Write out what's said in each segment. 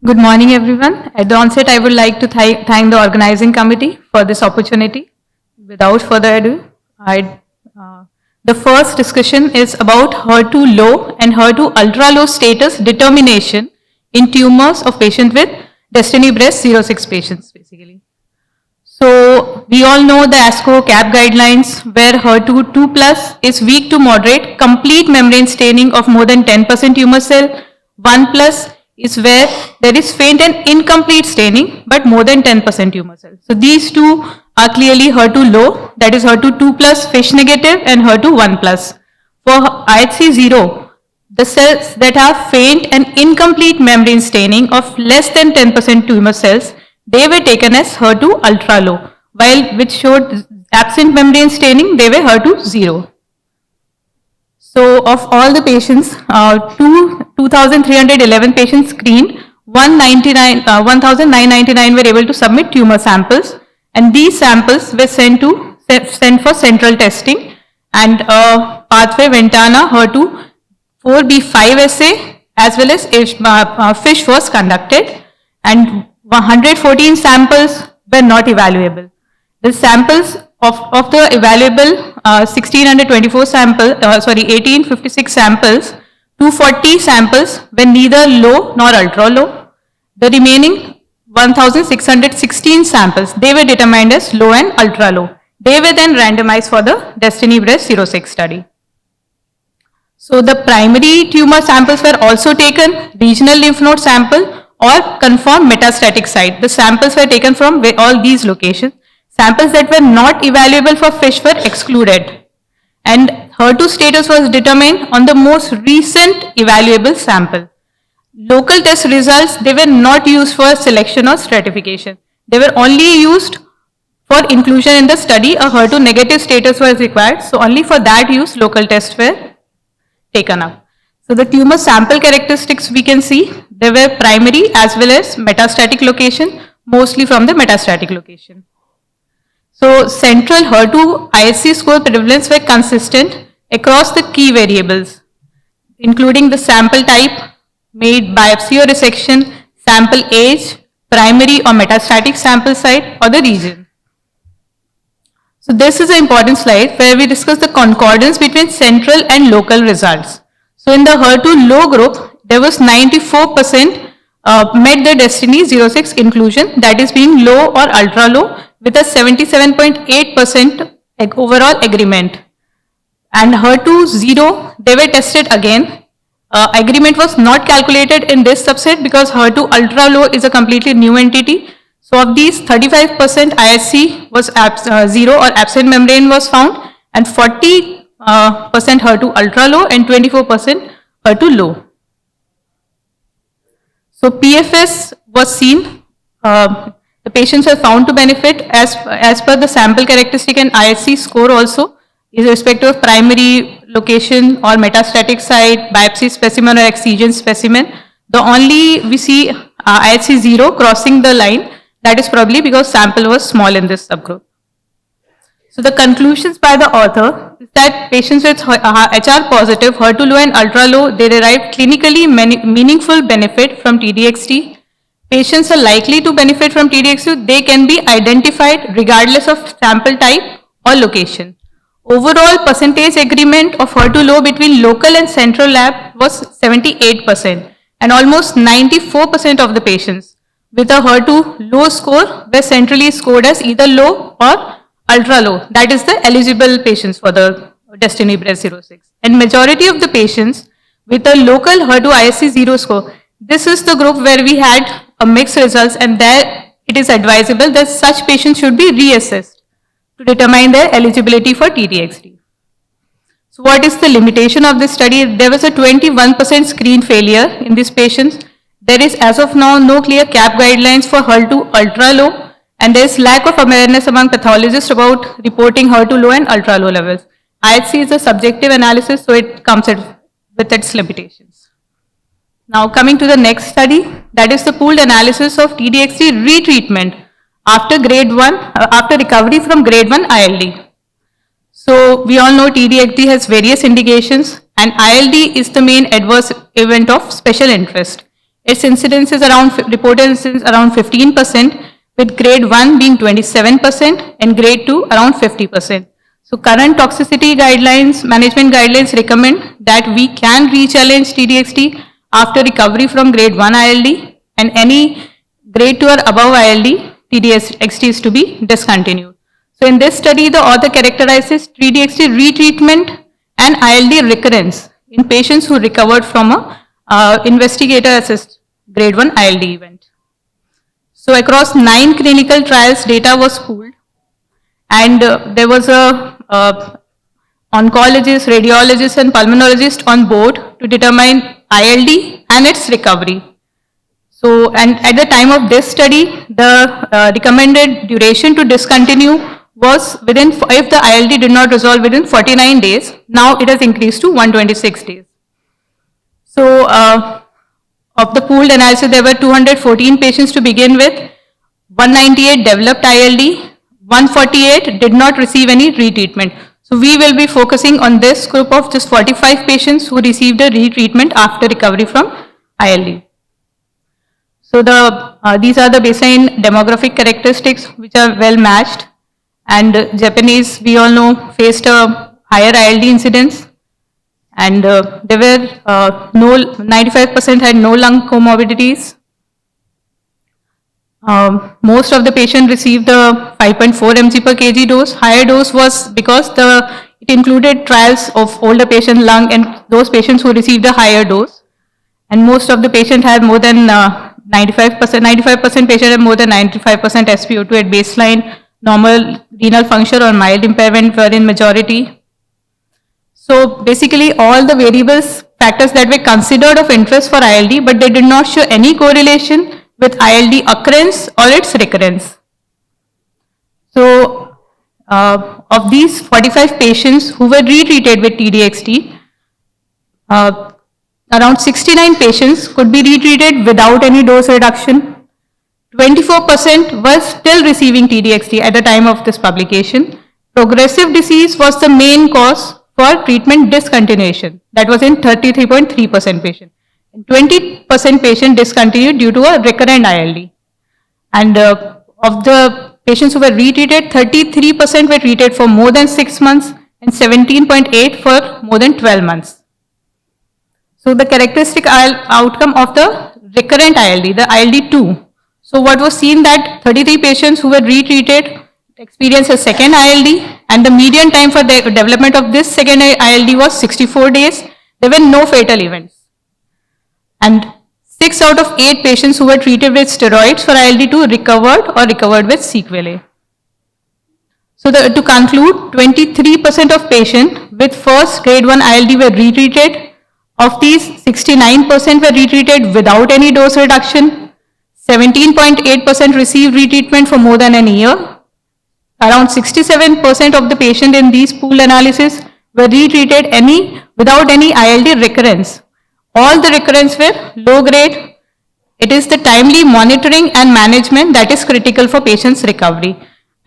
Good morning, everyone. At the onset, I would like to thank the organizing committee for this opportunity. Without further ado, uh, the first discussion is about HER2 low and HER2 ultra low status determination in tumors of patients with Destiny Breast 06 patients, basically. So we all know the ASCO CAP guidelines where HER2 2 plus is weak to moderate, complete membrane staining of more than 10% tumor cell. 1 plus is where there is faint and incomplete staining but more than 10% tumor cell. So these two are clearly HER2 low, that is HER2 2 plus FISH negative and HER2 1 plus. For IHC 0, the cells that have faint and incomplete membrane staining of less than 10% tumor cells, they were taken as HER2 ultra low, while which showed absent membrane staining, they were HER2 0. So of all the patients, 2,311 patients screened, 1,999 were able to submit tumor samples, and these samples were sent for central testing, and pathway Ventana HER2 4B5 assay as well as FISH was conducted, and 114 samples were not evaluable. The samples of the evaluable 1856 samples, 240 samples were neither low nor ultra low. The remaining 1616 samples, they were determined as low and ultra low. They were then randomized for the Destiny Breast 06 study. So the primary tumor samples were also taken, regional lymph node sample or confirmed metastatic site. The samples were taken from all these locations. Samples that were not evaluable for FISH were excluded, and HER2 status was determined on the most recent evaluable sample. Local test results, they were not used for selection or stratification. They were only used for inclusion in the study. A HER2 negative status was required, so only for that use local tests were taken up. So the tumor sample characteristics we can see, they were primary as well as metastatic location, mostly from the metastatic location. So central HER2 IHC score prevalence were consistent across the key variables, including the sample type, made biopsy or resection, sample age, primary or metastatic sample site, or the region. So this is an important slide where we discuss the concordance between central and local results. So in the HER2 low group, there was 94% met the Destiny 06 inclusion, that is being low or ultra low, with a 77.8% overall agreement. And HER2 0, they were tested again. Agreement was not calculated in this subset because HER2 ultra low is a completely new entity. So of these, 35% IHC was 0 or absent membrane was found, and 40% HER2 ultra low and 24% HER2 low. So PFS was seen. The patients were found to benefit as per the sample characteristic and IHC score also, irrespective of primary location or metastatic site, biopsy specimen or excision specimen. The only we see IHC 0 crossing the line, that is probably because sample was small in this subgroup. So the conclusions by the author is that patients with HR positive, HER2 low and ultra low, they derive clinically meaningful benefit from TDXT. Patients are likely to benefit from TDXT. They can be identified regardless of sample type or location. Overall percentage agreement of HER2 low between local and central lab was 78%, and almost 94% of the patients with a HER2 low score were centrally scored as either low or ultra low. That is the eligible patients for the Destiny Breast 06. And majority of the patients with a local HER2 IHC 0 score, this is the group where we had a mixed results, and there it is advisable that such patients should be reassessed to determine their eligibility for TDXT. So what is the limitation of this study? There was a 21% screen failure in these patients. There is as of now no clear CAP guidelines for HER2 ultra low, and there is lack of awareness among pathologists about reporting HER2 low and ultra low levels. IHC is a subjective analysis, so it comes with its limitations. Now coming to the next study, that is the pooled analysis of TDXT retreatment after after recovery from grade 1 ILD. So we all know TDXT has various indications, and ILD is the main adverse event of special interest. Its incidence is reported incidence around 15%, with grade 1 being 27% and grade 2 around 50%. So current toxicity guidelines, management guidelines recommend that we can re-challenge TDXT after recovery from grade 1 ILD, and any grade 2 or above ILD, TDXT is to be discontinued. So in this study, the author characterizes TDXT retreatment and ILD recurrence in patients who recovered from a investigator-assessed grade 1 ILD event. So across 9 clinical trials, data was pooled, and there was a oncologist, radiologist, and pulmonologist on board to determine ILD and its recovery. So, and at the time of this study, the recommended duration to discontinue was within, if the ILD did not resolve within 49 days, now it has increased to 126 days. So, of the pooled analysis, there were 214 patients to begin with, 198 developed ILD, 148 did not receive any retreatment. So we will be focusing on this group of just 45 patients who received a retreatment after recovery from ILD. So these are the baseline demographic characteristics which are well matched, and Japanese, we all know, faced a higher ILD incidence, and there were 95% had no lung comorbidities. Most of the patients received the 5.4 mg per kg dose. Higher dose was because it included trials of older patient lung and those patients who received a higher dose. And most of the patients had more than 95% patient had more than 95% SpO2 at baseline. Normal renal function or mild impairment were in majority. So basically all the variables, factors that were considered of interest for ILD, but they did not show any correlation with ILD occurrence or its recurrence. So of these 45 patients who were retreated with TDXT, around 69 patients could be retreated without any dose reduction. 24% were still receiving TDXT at the time of this publication. Progressive disease was the main cause for treatment discontinuation. That was in 33.3% patient. 20% patient discontinued due to a recurrent ILD. And of the patients who were retreated, 33% were treated for more than 6 months and 17.8% for more than 12 months. So the characteristic outcome of the recurrent ILD, the ILD2. So what was seen that 33 patients who were retreated experienced a second ILD, and the median time for the development of this second ILD was 64 days. There were no fatal events. And 6 out of 8 patients who were treated with steroids for ILD2 recovered or recovered with sequelae. So to conclude, 23% of patients with first grade 1 ILD were retreated. Of these, 69% were retreated without any dose reduction. 17.8% received retreatment for more than a year. Around 67% of the patients in these pooled analysis were retreated without any ILD recurrence. All the recurrence were low grade. It is the timely monitoring and management that is critical for patients' recovery.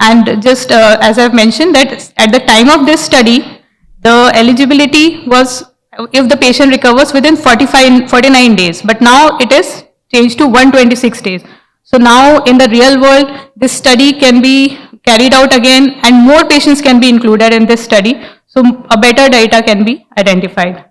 And just as I've mentioned, that at the time of this study, the eligibility was if the patient recovers within 49 days, but now it is changed to 126 days. So now in the real world, this study can be carried out again and more patients can be included in this study. So a better data can be identified.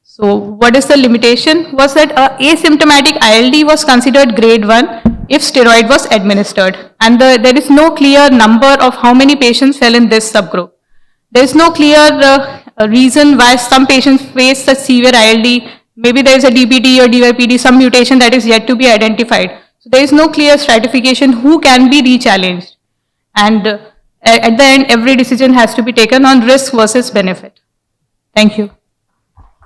So what is the limitation? Was that asymptomatic ILD was considered grade 1 if steroid was administered. And there is no clear number of how many patients fell in this subgroup. There is no clear reason why some patients face such severe ILD. Maybe there is a DPD or DYPD, some mutation that is yet to be identified. So there is no clear stratification who can be re-challenged. And at the end, every decision has to be taken on risk versus benefit. Thank you.